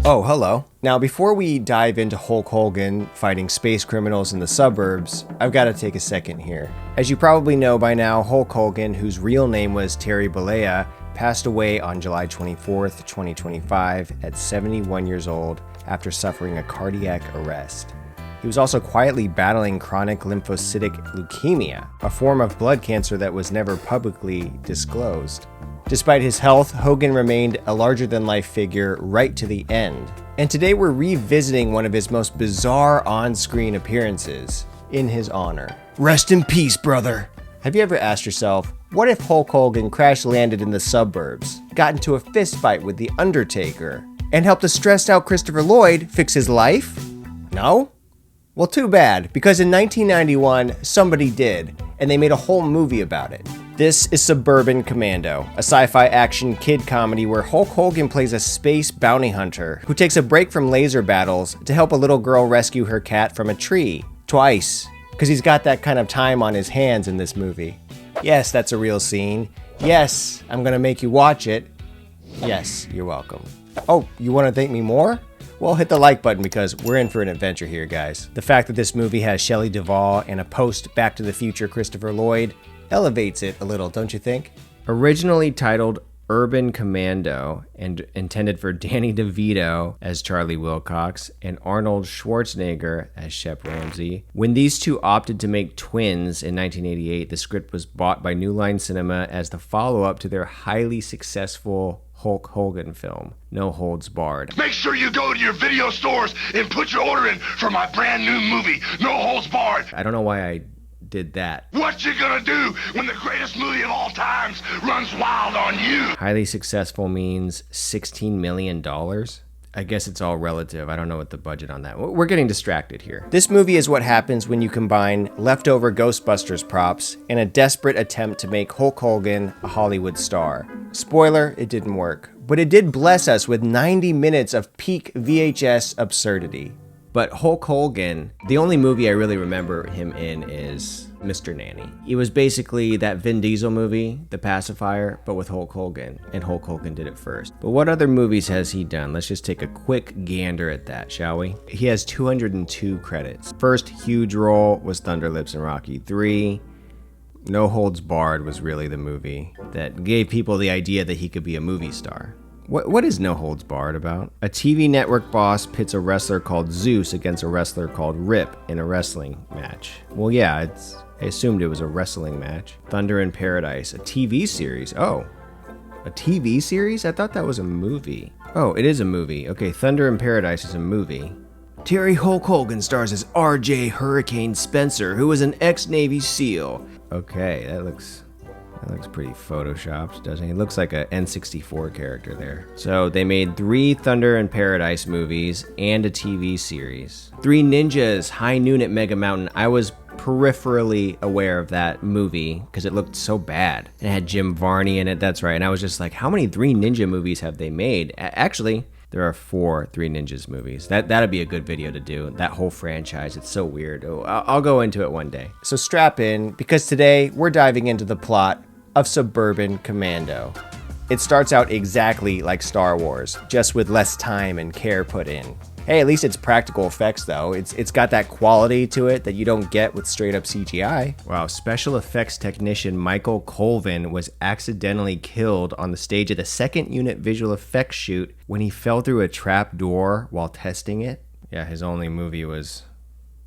Oh, hello. Now, before we dive into Hulk Hogan fighting space criminals in the suburbs, I've got to take a second here. As you probably know by now, Hulk Hogan, whose real name was Terry Bollea, passed away on July 24th, 2025 at 71 years old after suffering a cardiac arrest. He was also quietly battling chronic lymphocytic leukemia, a form of blood cancer that was never publicly disclosed. Despite his health, Hogan remained a larger-than-life figure right to the end. And today we're revisiting one of his most bizarre on-screen appearances in his honor. Rest in peace, brother. Have you ever asked yourself, what if Hulk Hogan crash-landed in the suburbs, got into a fistfight with The Undertaker, and helped a stressed-out Christopher Lloyd fix his life? No? Well, too bad, because in 1991, somebody did, and they made a whole movie about it. This is Suburban Commando, a sci-fi action kid comedy where Hulk Hogan plays a space bounty hunter who takes a break from laser battles to help a little girl rescue her cat from a tree. Twice. Because he's got that kind of time on his hands in this movie. Yes, that's a real scene. Yes, I'm gonna make you watch it. Yes, you're welcome. Oh, you want to thank me more? Well, hit the like button because we're in for an adventure here, guys. The fact that this movie has Shelley Duvall and a post-Back to the Future Christopher Lloyd elevates it a little, don't you think? Originally titled Urban Commando and intended for Danny DeVito as Charlie Wilcox and Arnold Schwarzenegger as Shep Ramsey. When these two opted to make twins in 1988, the script was bought by New Line Cinema as the follow-up to their highly successful Hulk Hogan film, No Holds Barred. Make sure you go to your video stores and put your order in for my brand new movie, No Holds Barred. I don't know why I did that. What you gonna do when the greatest movie of all times runs wild on you? Highly successful means $16 million? I guess it's all relative. I don't know what the budget on that. We're getting distracted here. This movie is what happens when you combine leftover Ghostbusters props and a desperate attempt to make Hulk Hogan a Hollywood star. Spoiler, it didn't work. But it did bless us with 90 minutes of peak VHS absurdity. But Hulk Hogan, the only movie I really remember him in is Mr. Nanny. It was basically that Vin Diesel movie, The Pacifier, but with Hulk Hogan, and Hulk Hogan did it first. But what other movies has he done? Let's just take a quick gander at that, shall we? He has 202 credits. First huge role was Thunder Lips in Rocky 3. No Holds Barred was really the movie that gave people the idea that he could be a movie star. What is No Holds Barred about? A TV network boss pits a wrestler called Zeus against a wrestler called Rip in a wrestling match. Well, yeah, I assumed it was a wrestling match. Thunder in Paradise, a TV series. Oh, a TV series? I thought that was a movie. Oh, it is a movie. Okay, Thunder in Paradise is a movie. Terry Hulk Hogan stars as R.J. Hurricane Spencer, who was an ex-Navy SEAL. Okay, that looks pretty photoshopped, doesn't it? It looks like a N64 character there. So they made 3 Thunder in Paradise movies and a TV series. 3 Ninjas, High Noon at Mega Mountain. I was peripherally aware of that movie because it looked so bad. And it had Jim Varney in it, that's right. And I was just like, how many 3 Ninja movies have they made? Actually, there are 4 Three Ninjas movies. That'd be a good video to do. That whole franchise, it's so weird. Oh, I'll go into it one day. So strap in, because today we're diving into the plot of Suburban Commando. It starts out exactly like Star Wars, just with less time and care put in. Hey, at least it's practical effects though. It's got that quality to it that you don't get with straight up CGI. Wow, special effects technician Michael Colvin was accidentally killed on the stage of the second unit visual effects shoot when he fell through a trap door while testing it. Yeah, his only movie was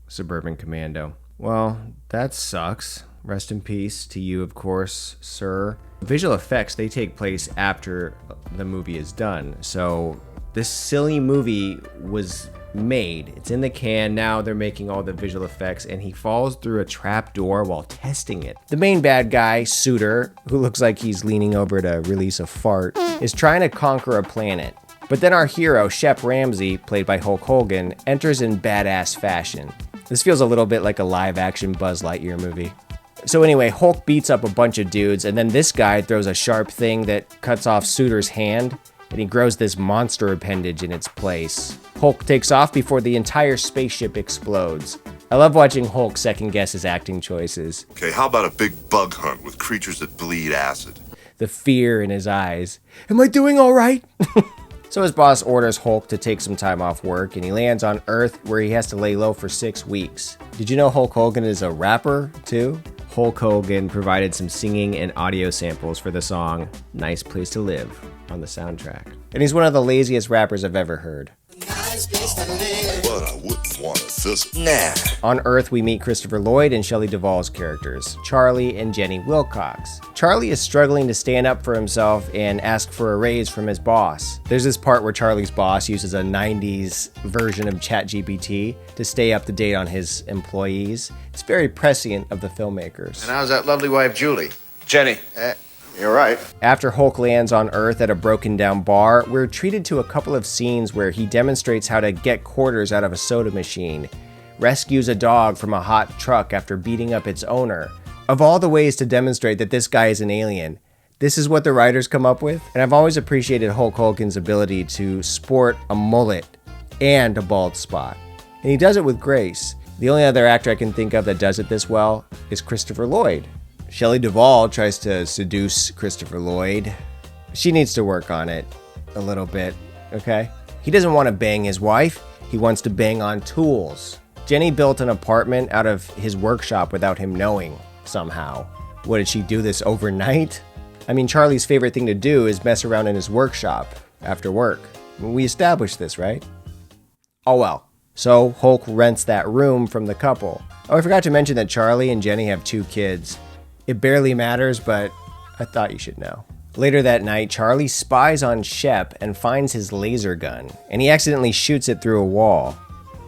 Suburban Commando. Well, that sucks. Rest in peace to you, of course, sir. Visual effects, they take place after the movie is done. So this silly movie was made. It's in the can. Now they're making all the visual effects, and he falls through a trap door while testing it. The main bad guy, Suitor, who looks like he's leaning over to release a fart, is trying to conquer a planet. But then our hero, Shep Ramsey, played by Hulk Hogan, enters in badass fashion. This feels a little bit like a live-action Buzz Lightyear movie. So anyway, Hulk beats up a bunch of dudes, and then this guy throws a sharp thing that cuts off Suitor's hand, and he grows this monster appendage in its place. Hulk takes off before the entire spaceship explodes. I love watching Hulk second guess his acting choices. Okay, how about a big bug hunt with creatures that bleed acid? The fear in his eyes. Am I doing all right? So his boss orders Hulk to take some time off work, and he lands on Earth where he has to lay low for 6 weeks. Did you know Hulk Hogan is a rapper, too? Hulk Hogan provided some singing and audio samples for the song Nice Place to Live on the soundtrack. And he's one of the laziest rappers I've ever heard. Nice place to live. But I wouldn't want to visit. Nah. On Earth, we meet Christopher Lloyd and Shelley Duvall's characters, Charlie and Jenny Wilcox. Charlie is struggling to stand up for himself and ask for a raise from his boss. There's this part where Charlie's boss uses a 90s version of ChatGPT to stay up to date on his employees. It's very prescient of the filmmakers. And how's that lovely wife, Julie? Jenny. You're right. After Hulk lands on Earth at a broken down bar, we're treated to a couple of scenes where he demonstrates how to get quarters out of a soda machine, rescues a dog from a hot truck after beating up its owner. Of all the ways to demonstrate that this guy is an alien, this is what the writers come up with? And I've always appreciated Hulk Hogan's ability to sport a mullet and a bald spot. And he does it with grace. The only other actor I can think of that does it this well is Christopher Lloyd. Shelley Duvall tries to seduce Christopher Lloyd. She needs to work on it a little bit, okay? He doesn't want to bang his wife. He wants to bang on tools. Jenny built an apartment out of his workshop without him knowing, somehow. What, did she do this overnight? I mean, Charlie's favorite thing to do is mess around in his workshop after work. We established this, right? Oh well. So Hulk rents that room from the couple. Oh, I forgot to mention that Charlie and Jenny have 2 kids. It barely matters, but I thought you should know. Later that night, Charlie spies on Shep and finds his laser gun, and he accidentally shoots it through a wall.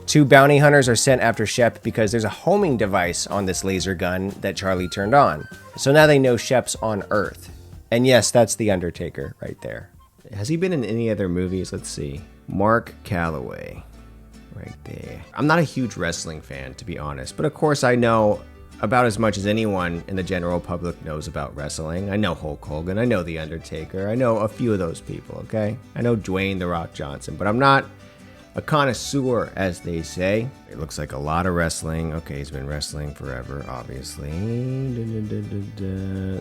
2 bounty hunters are sent after Shep because there's a homing device on this laser gun that Charlie turned on. So now they know Shep's on Earth. And yes, that's the Undertaker right there. Has he been in any other movies? Let's see. Mark Calloway. Right there. I'm not a huge wrestling fan, to be honest, but of course I know about as much as anyone in the general public knows about wrestling. I know Hulk Hogan, I know The Undertaker, I know a few of those people, okay? I know Dwayne "The Rock" Johnson, but I'm not a connoisseur, as they say. It looks like a lot of wrestling. Okay, he's been wrestling forever, obviously.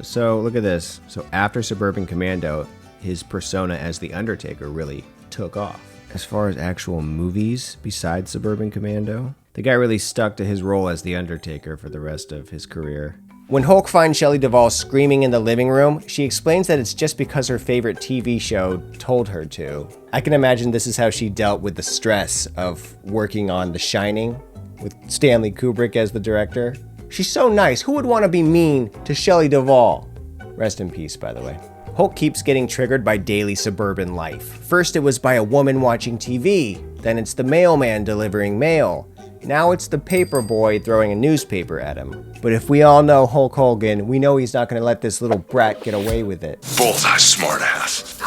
So, look at this. So, after Suburban Commando, his persona as The Undertaker really took off. As far as actual movies besides Suburban Commando, the guy really stuck to his role as The Undertaker for the rest of his career. When Hulk finds Shelley Duvall screaming in the living room, she explains that it's just because her favorite TV show told her to. I can imagine this is how she dealt with the stress of working on The Shining, with Stanley Kubrick as the director. She's so nice. Who would want to be mean to Shelley Duvall? Rest in peace, by the way. Hulk keeps getting triggered by daily suburban life. First it was by a woman watching TV, then it's the mailman delivering mail. Now it's the paper boy throwing a newspaper at him. But if we all know Hulk Hogan, we know he's not going to let this little brat get away with it. Bullseye, smartass.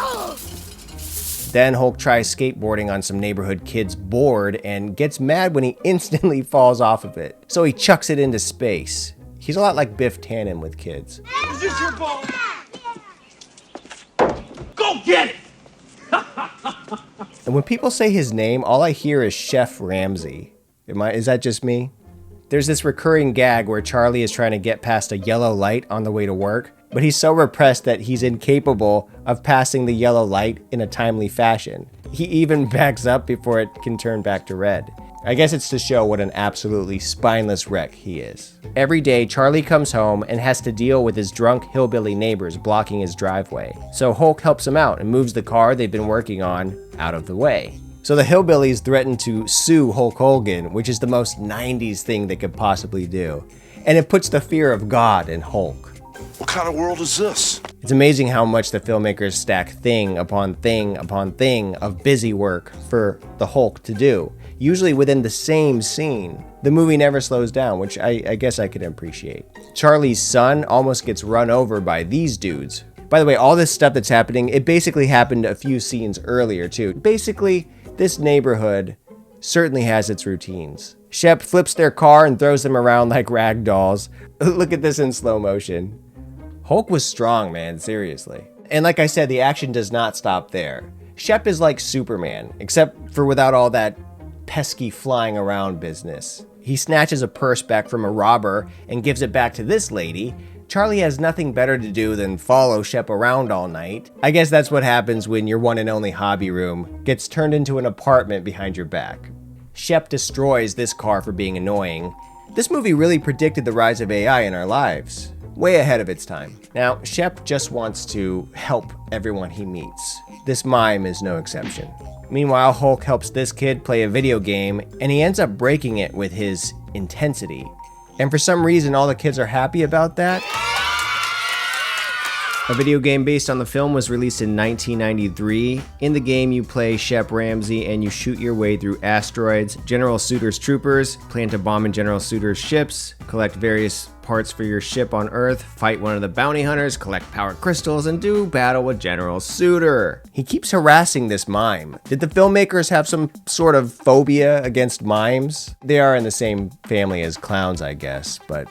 Then Hulk tries skateboarding on some neighborhood kid's board and gets mad when he instantly falls off of it. So he chucks it into space. He's a lot like Biff Tannen with kids. Is this your ball? Go get it! And when people say his name, all I hear is Chef Ramsay. Is that just me? There's this recurring gag where Charlie is trying to get past a yellow light on the way to work, but he's so repressed that he's incapable of passing the yellow light in a timely fashion. He even backs up before it can turn back to red. I guess it's to show what an absolutely spineless wreck he is. Every day, Charlie comes home and has to deal with his drunk hillbilly neighbors blocking his driveway. So Hulk helps him out and moves the car they've been working on out of the way. So the hillbillies threaten to sue Hulk Hogan, which is the most 90s thing they could possibly do. And it puts the fear of God in Hulk. What kind of world is this? It's amazing how much the filmmakers stack thing upon thing upon thing of busy work for the Hulk to do, usually within the same scene. The movie never slows down, which I guess I could appreciate. Charlie's son almost gets run over by these dudes. By the way, all this stuff that's happening, it basically happened a few scenes earlier too. Basically, this neighborhood certainly has its routines. Shep flips their car and throws them around like rag dolls. Look at this in slow motion. Hulk was strong, man, seriously. And like I said, the action does not stop there. Shep is like Superman, except for without all that pesky flying around business. He snatches a purse back from a robber and gives it back to this lady, Charlie has nothing better to do than follow Shep around all night. I guess that's what happens when your one and only hobby room gets turned into an apartment behind your back. Shep destroys this car for being annoying. This movie really predicted the rise of AI in our lives. Way ahead of its time. Now, Shep just wants to help everyone he meets. This mime is no exception. Meanwhile, Hulk helps this kid play a video game, and he ends up breaking it with his intensity. And for some reason, all the kids are happy about that. A video game based on the film was released in 1993. In the game, you play Shep Ramsey and you shoot your way through asteroids. General Suitor's troopers plan to bomb in General Suitor's ships, collect various parts for your ship on Earth, fight one of the bounty hunters, collect power crystals, and do battle with General Suitor. He keeps harassing this mime. Did the filmmakers have some sort of phobia against mimes? They are in the same family as clowns, I guess. But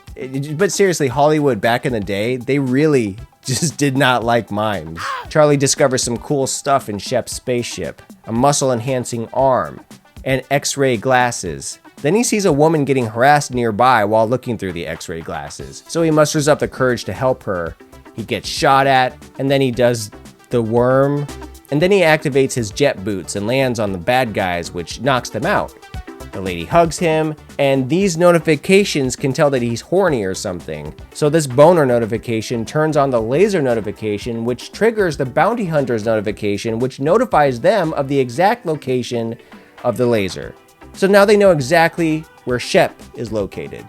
seriously, Hollywood back in the day, they really just did not like mimes. Charlie discovers some cool stuff in Shep's spaceship, a muscle-enhancing arm, and X-ray glasses. Then he sees a woman getting harassed nearby while looking through the X-ray glasses. So he musters up the courage to help her. He gets shot at, and then he does the worm. And then he activates his jet boots and lands on the bad guys, which knocks them out. The lady hugs him, and these notifications can tell that he's horny or something. So this boner notification turns on the laser notification, which triggers the bounty hunter's notification, which notifies them of the exact location of the laser. So now they know exactly where Shep is located.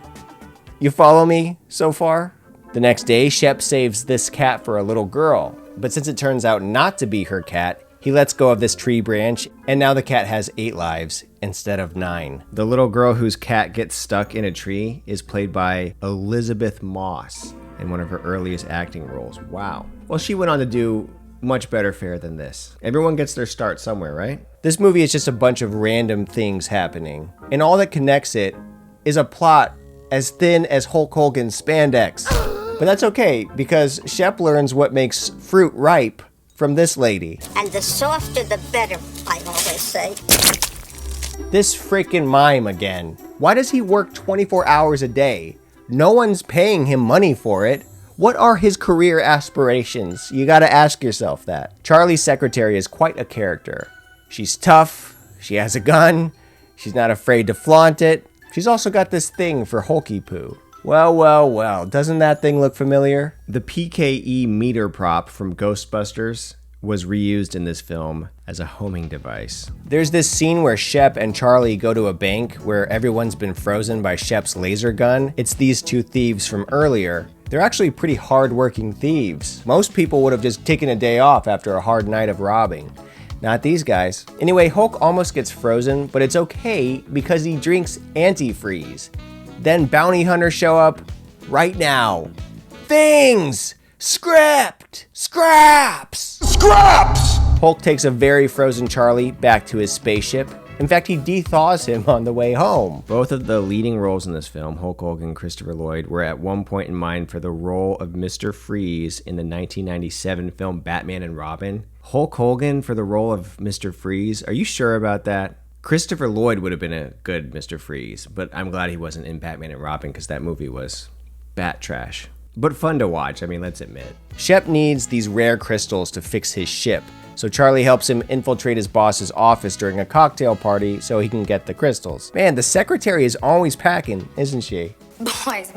You follow me so far? The next day, Shep saves this cat for a little girl, but since it turns out not to be her cat, he lets go of this tree branch, and now the cat has 8 lives instead of 9. The little girl whose cat gets stuck in a tree is played by Elizabeth Moss in one of her earliest acting roles. Wow. Well, she went on to do much better fare than this. Everyone gets their start somewhere, right? This movie is just a bunch of random things happening, and all that connects it is a plot as thin as Hulk Hogan's spandex. But that's okay, because Shep learns what makes fruit ripe from this lady. And the softer the better, I always say. This freaking mime again. Why does he work 24 hours a day? No one's paying him money for it. What are his career aspirations? You gotta ask yourself that. Charlie's secretary is quite a character. She's tough, she has a gun, she's not afraid to flaunt it. She's also got this thing for Hulky Poo. Well, doesn't that thing look familiar? The PKE meter prop from Ghostbusters was reused in this film as a homing device. There's this scene where Shep and Charlie go to a bank where everyone's been frozen by Shep's laser gun. It's these 2 thieves from earlier. They're actually pretty hard-working thieves. Most people would have just taken a day off after a hard night of robbing. Not these guys. Anyway, Hulk almost gets frozen, but it's okay because he drinks antifreeze. Then bounty hunters show up right now. Things! Script! Scraps! Scraps! Hulk takes a very frozen Charlie back to his spaceship. In fact, he de-thaws him on the way home. Both of the leading roles in this film, Hulk Hogan and Christopher Lloyd, were at one point in mind for the role of Mr. Freeze in the 1997 film Batman and Robin. Hulk Hogan for the role of Mr. Freeze? Are you sure about that? Christopher Lloyd would have been a good Mr. Freeze, but I'm glad he wasn't in Batman and Robin because that movie was bat trash. But fun to watch, I mean, let's admit. Shep needs these rare crystals to fix his ship, so Charlie helps him infiltrate his boss's office during a cocktail party so he can get the crystals. Man, the secretary is always packing, isn't she? Boys.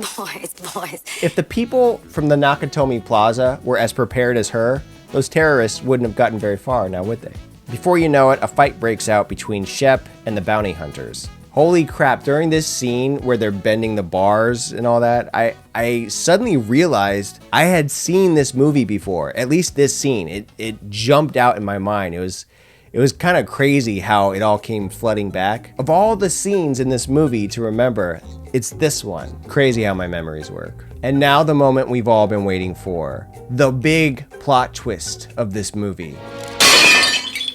If the people from the Nakatomi Plaza were as prepared as her, those terrorists wouldn't have gotten very far, now would they? Before you know it, a fight breaks out between Shep and the bounty hunters. Holy crap, during this scene where they're bending the bars and all that, I suddenly realized I had seen this movie before, at least this scene. It jumped out in my mind. It was kind of crazy how it all came flooding back. Of all the scenes in this movie to remember, it's this one. Crazy how my memories work. And now the moment we've all been waiting for. The big plot twist of this movie.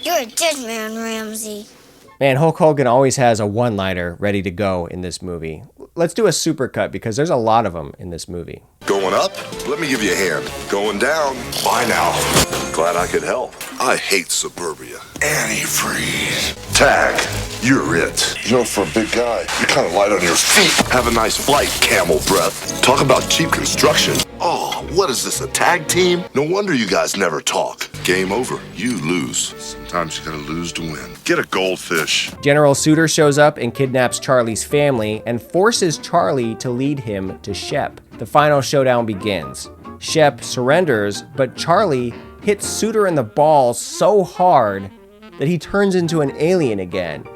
You're a dead man, Ramsey. Man, Hulk Hogan always has a one-liner ready to go in this movie. Let's do a supercut because there's a lot of them in this movie. Going up? Let me give you a hand. Going down? Bye now. Glad I could help. I hate suburbia. Antifreeze. Tag. You're it. You know, for a big guy, you're kind of light on your feet. Have a nice flight, camel breath. Talk about cheap construction. Oh, what is this, a tag team? No wonder you guys never talk. Game over. You lose. Sometimes you gotta lose to win. Get a goldfish. General Suter shows up and kidnaps Charlie's family and forces Charlie to lead him to Shep. The final showdown begins. Shep surrenders, but Charlie hits Suter in the balls so hard that he turns into an alien again.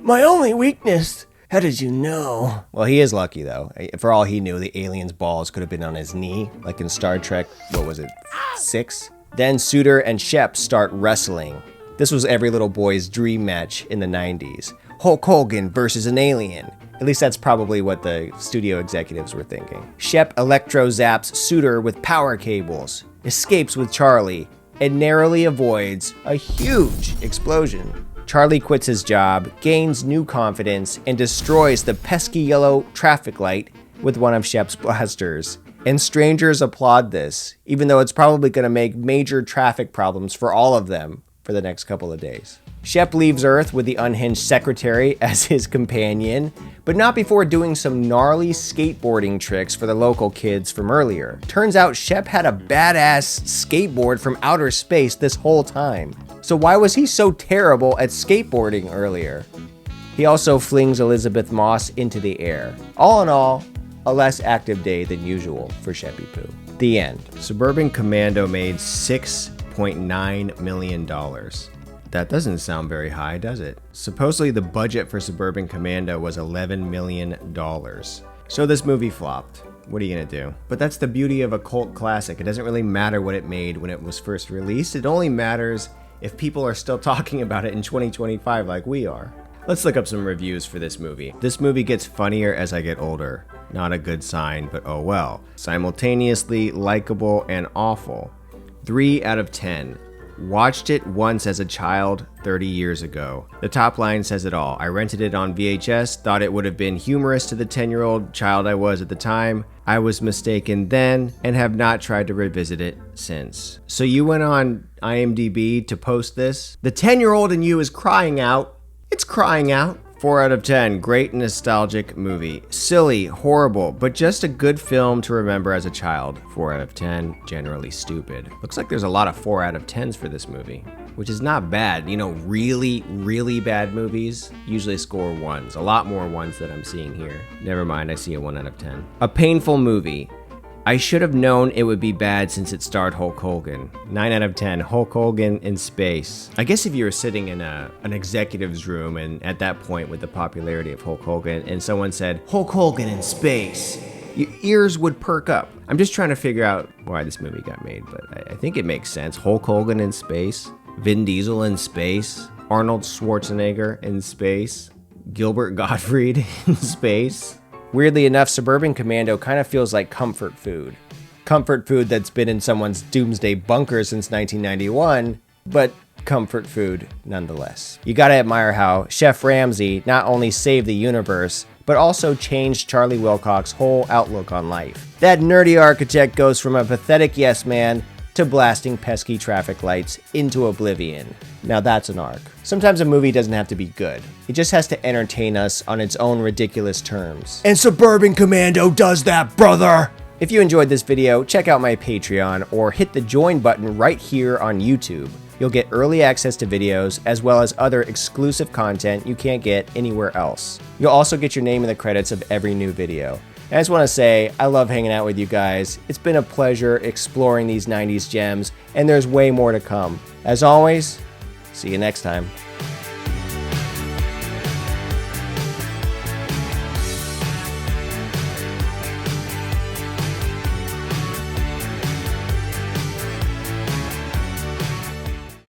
My only weakness. How did you know? Well, he is lucky though. For all he knew, the alien's balls could have been on his knee, like in Star Trek, what was it, 6? Then Suter and Shep start wrestling. This was every little boy's dream match in the 90s. Hulk Hogan versus an alien. At least that's probably what the studio executives were thinking. Shep electro-zaps Suter with power cables, escapes with Charlie, and narrowly avoids a huge explosion. Charlie quits his job, gains new confidence, and destroys the pesky yellow traffic light with one of Shep's blasters. And strangers applaud this, even though it's probably going to make major traffic problems for all of them for the next couple of days. Shep leaves Earth with the unhinged secretary as his companion, but not before doing some gnarly skateboarding tricks for the local kids from earlier. Turns out Shep had a badass skateboard from outer space this whole time. So why was he so terrible at skateboarding earlier? He also flings Elizabeth Moss into the air. All in all, a less active day than usual for Sheppy Poo. The end. Suburban Commando made $6.9 million. That doesn't sound very high, does it? Supposedly the budget for Suburban Commando was $11 million. So this movie flopped. What are you gonna do? But that's the beauty of a cult classic. It doesn't really matter what it made when it was first released. It only matters if people are still talking about it in 2025 like we are. Let's look up some reviews for this movie. This movie gets funnier as I get older. Not a good sign, but oh well. Simultaneously likable and awful. 3 out of 10. Watched it once as a child 30 years ago. The top line says it all. I rented it on VHS, thought it would have been humorous to the 10-year-old child I was at the time. I was mistaken then and have not tried to revisit it since. So you went on IMDb to post this? The 10-year-old in you is crying out. It's crying out. 4 out of 10. Great nostalgic movie. Silly, horrible, but just a good film to remember as a child. 4 out of 10. Generally stupid. Looks like there's a lot of 4 out of 10s for this movie, which is not bad. You know, really, really bad movies usually score 1s. A lot more 1s than I'm seeing here. Never mind, I see a 1 out of 10. A painful movie. I should have known it would be bad since it starred Hulk Hogan. 9 out of 10. Hulk Hogan in space. I guess if you were sitting in an executive's room and at that point with the popularity of Hulk Hogan and someone said, Hulk Hogan in space, your ears would perk up. I'm just trying to figure out why this movie got made, but I think it makes sense. Hulk Hogan in space, Vin Diesel in space, Arnold Schwarzenegger in space, Gilbert Gottfried in space. Weirdly enough, Suburban Commando kind of feels like comfort food. Comfort food that's been in someone's doomsday bunker since 1991, but comfort food nonetheless. You gotta admire how Chef Ramsay not only saved the universe, but also changed Charlie Wilcox's whole outlook on life. That nerdy architect goes from a pathetic yes man to blasting pesky traffic lights into oblivion. Now that's an arc. Sometimes a movie doesn't have to be good. It just has to entertain us on its own ridiculous terms. And Suburban Commando does that, brother! If you enjoyed this video, check out my Patreon or hit the join button right here on YouTube. You'll get early access to videos as well as other exclusive content you can't get anywhere else. You'll also get your name in the credits of every new video. And I just want to say, I love hanging out with you guys. It's been a pleasure exploring these 90s gems, and there's way more to come. As always, see you next time.